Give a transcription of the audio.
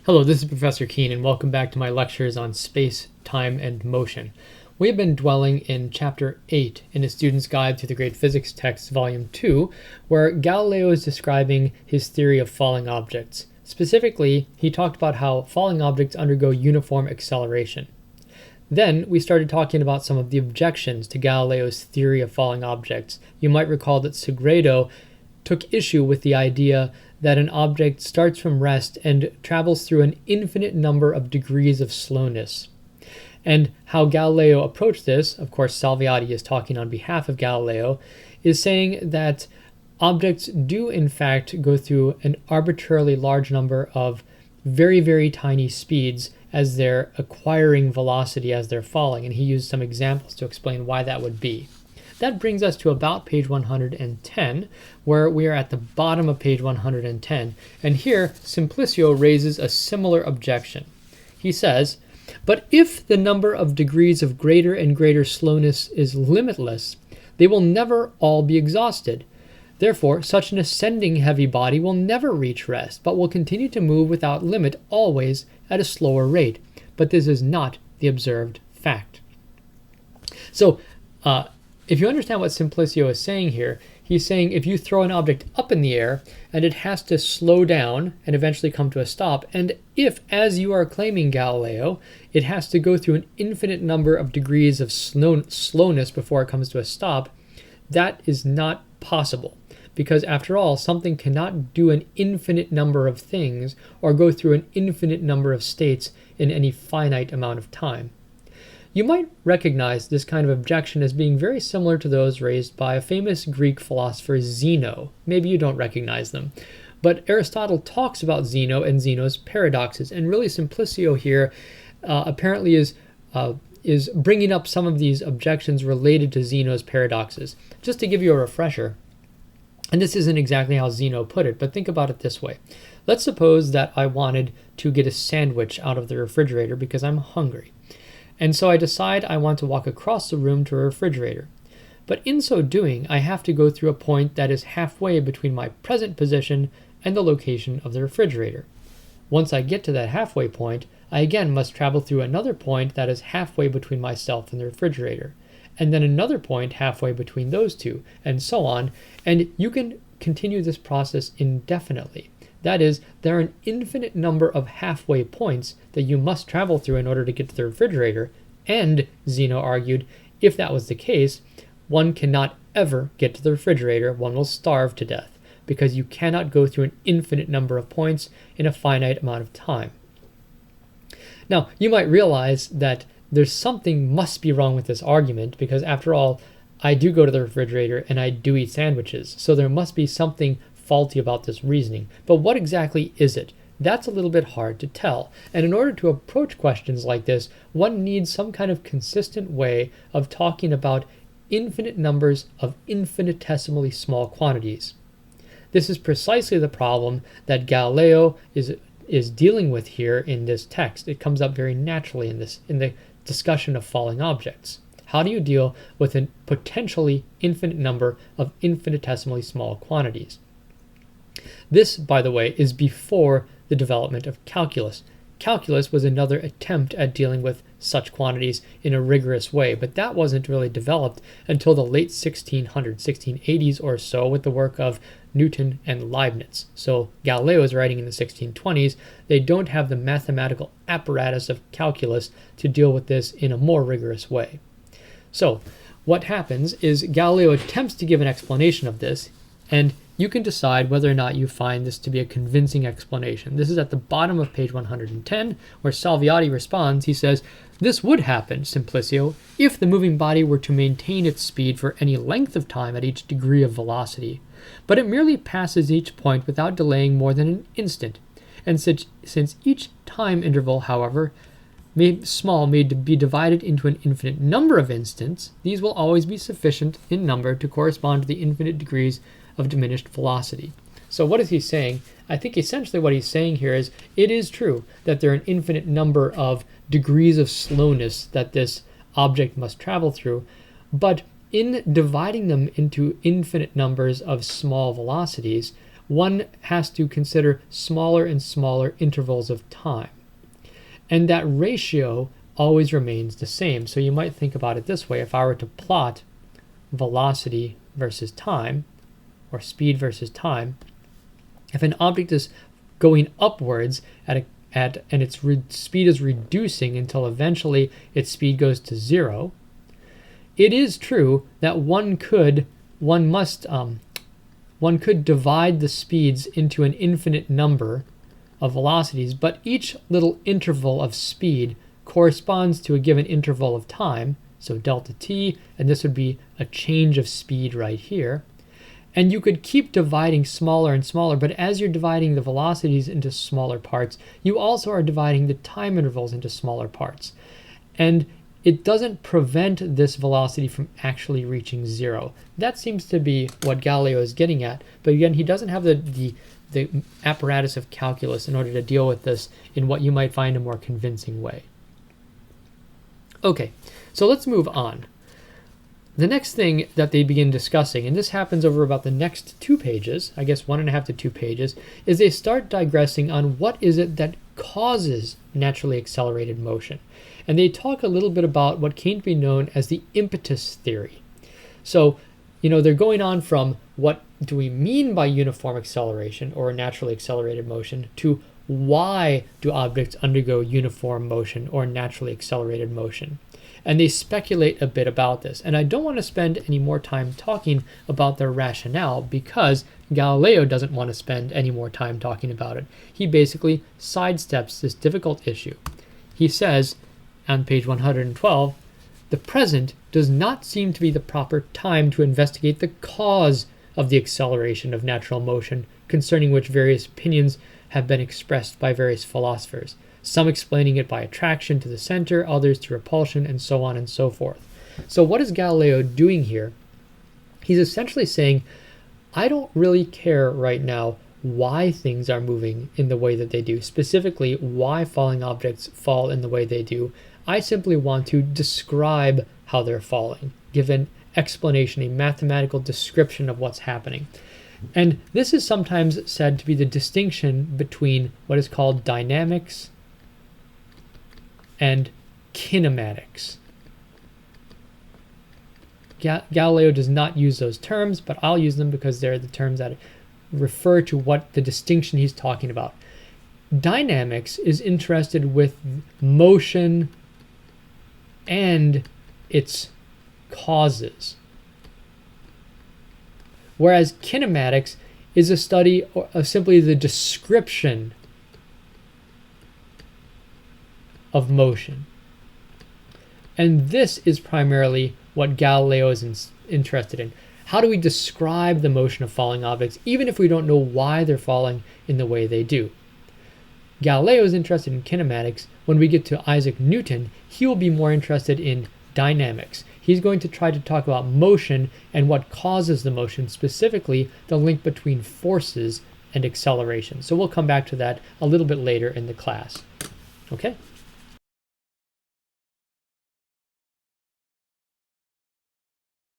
Hello, this is Professor Kuehn, and welcome back to my lectures on space, time, and motion. We have been dwelling in Chapter 8 in A Student's Guide to the Great Physics Text, Volume 2, where Galileo is describing his theory of falling objects. Specifically, he talked about how falling objects undergo uniform acceleration. Then we started talking about some of the objections to Galileo's theory of falling objects. You might recall that Sagredo took issue with the idea that an object starts from rest and travels through an infinite number of degrees of slowness. And how Galileo approached this, of course Salviati is talking on behalf of Galileo, is saying that objects do in fact go through an arbitrarily large number of very, very tiny speeds as they're acquiring velocity as they're falling, and he used some examples to explain why that would be. That brings us to about page 110, where we are at the bottom of page 110, and here Simplicio raises a similar objection. He says, "But if the number of degrees of greater and greater slowness is limitless, they will never all be exhausted. Therefore, such an ascending heavy body will never reach rest, but will continue to move without limit always at a slower rate. But this is not the observed fact." So, if you understand what Simplicio is saying here, he's saying if you throw an object up in the air and it has to slow down and eventually come to a stop, and if, as you are claiming, Galileo, it has to go through an infinite number of degrees of slowness before it comes to a stop, that is not possible. Because after all, something cannot do an infinite number of things or go through an infinite number of states in any finite amount of time. You might recognize this kind of objection as being very similar to those raised by a famous Greek philosopher, Zeno. Maybe you don't recognize them. But Aristotle talks about Zeno and Zeno's paradoxes, and really Simplicio here apparently is bringing up some of these objections related to Zeno's paradoxes. Just to give you a refresher, and this isn't exactly how Zeno put it, but think about it this way. Let's suppose that I wanted to get a sandwich out of the refrigerator because I'm hungry. And so I decide I want to walk across the room to a refrigerator. But in so doing, I have to go through a point that is halfway between my present position and the location of the refrigerator. Once I get to that halfway point, I again must travel through another point that is halfway between myself and the refrigerator, and then another point halfway between those two, and so on, and you can continue this process indefinitely. That is, there are an infinite number of halfway points that you must travel through in order to get to the refrigerator, and, Zeno argued, if that was the case, one cannot ever get to the refrigerator, one will starve to death, because you cannot go through an infinite number of points in a finite amount of time. Now, you might realize that there's something must be wrong with this argument, because after all, I do go to the refrigerator and I do eat sandwiches, so there must be something faulty about this reasoning. But what exactly is it? That's a little bit hard to tell. And in order to approach questions like this, one needs some kind of consistent way of talking about infinite numbers of infinitesimally small quantities. This is precisely the problem that Galileo is dealing with here in this text. It comes up very naturally in the discussion of falling objects. How do you deal with a potentially infinite number of infinitesimally small quantities? This, by the way, is before the development of calculus. Calculus was another attempt at dealing with such quantities in a rigorous way, but that wasn't really developed until the late 1680s or so with the work of Newton and Leibniz. So Galileo is writing in the 1620s. They don't have the mathematical apparatus of calculus to deal with this in a more rigorous way. So what happens is Galileo attempts to give an explanation of this, and you can decide whether or not you find this to be a convincing explanation. This is at the bottom of page 110, where Salviati responds. He says, "This would happen, Simplicio, if the moving body were to maintain its speed for any length of time at each degree of velocity. But it merely passes each point without delaying more than an instant. And since each time interval, however, may be divided into an infinite number of instants, these will always be sufficient in number to correspond to the infinite degrees of diminished velocity." So what is he saying? I think essentially what he's saying here is it is true that there are an infinite number of degrees of slowness that this object must travel through, but in dividing them into infinite numbers of small velocities, one has to consider smaller and smaller intervals of time. And that ratio always remains the same. So you might think about it this way. If I were to plot velocity versus time, or speed versus time, if an object is going upwards and its speed is reducing until eventually its speed goes to 0, it is true that one could divide the speeds into an infinite number of velocities, but each little interval of speed corresponds to a given interval of time, so delta t, and this would be a change of speed right here. And you could keep dividing smaller and smaller, but as you're dividing the velocities into smaller parts, you also are dividing the time intervals into smaller parts. And it doesn't prevent this velocity from actually reaching 0. That seems to be what Galileo is getting at, but again, he doesn't have the apparatus of calculus in order to deal with this in what you might find a more convincing way. Okay, so let's move on. The next thing that they begin discussing, and this happens over about the next 2 pages, I guess 1.5 to 2 pages, is they start digressing on what is it that causes naturally accelerated motion. And they talk a little bit about what came to be known as the impetus theory. So, they're going on from what do we mean by uniform acceleration or naturally accelerated motion to why do objects undergo uniform motion or naturally accelerated motion. And they speculate a bit about this. And I don't want to spend any more time talking about their rationale because Galileo doesn't want to spend any more time talking about it. He basically sidesteps this difficult issue. He says on page 112, the present does not seem to be the proper time to investigate the cause of the acceleration of natural motion, concerning which various opinions have been expressed by various philosophers, some explaining it by attraction to the center, others to repulsion, and so on and so forth. So what is Galileo doing here? He's essentially saying, I don't really care right now why things are moving in the way that they do, specifically why falling objects fall in the way they do. I simply want to describe how they're falling, give an explanation, a mathematical description of what's happening. And this is sometimes said to be the distinction between what is called dynamics and kinematics. Galileo does not use those terms, but I'll use them because they're the terms that refer to what the distinction he's talking about. Dynamics is interested with motion and its causes, whereas kinematics is a study of simply the description of motion. And this is primarily what Galileo is interested in. How do we describe the motion of falling objects, even if we don't know why they're falling in the way they do? Galileo is interested in kinematics. When we get to Isaac Newton, he will be more interested in dynamics. He's going to try to talk about motion and what causes the motion, specifically the link between forces and acceleration. So we'll come back to that a little bit later in the class. Okay?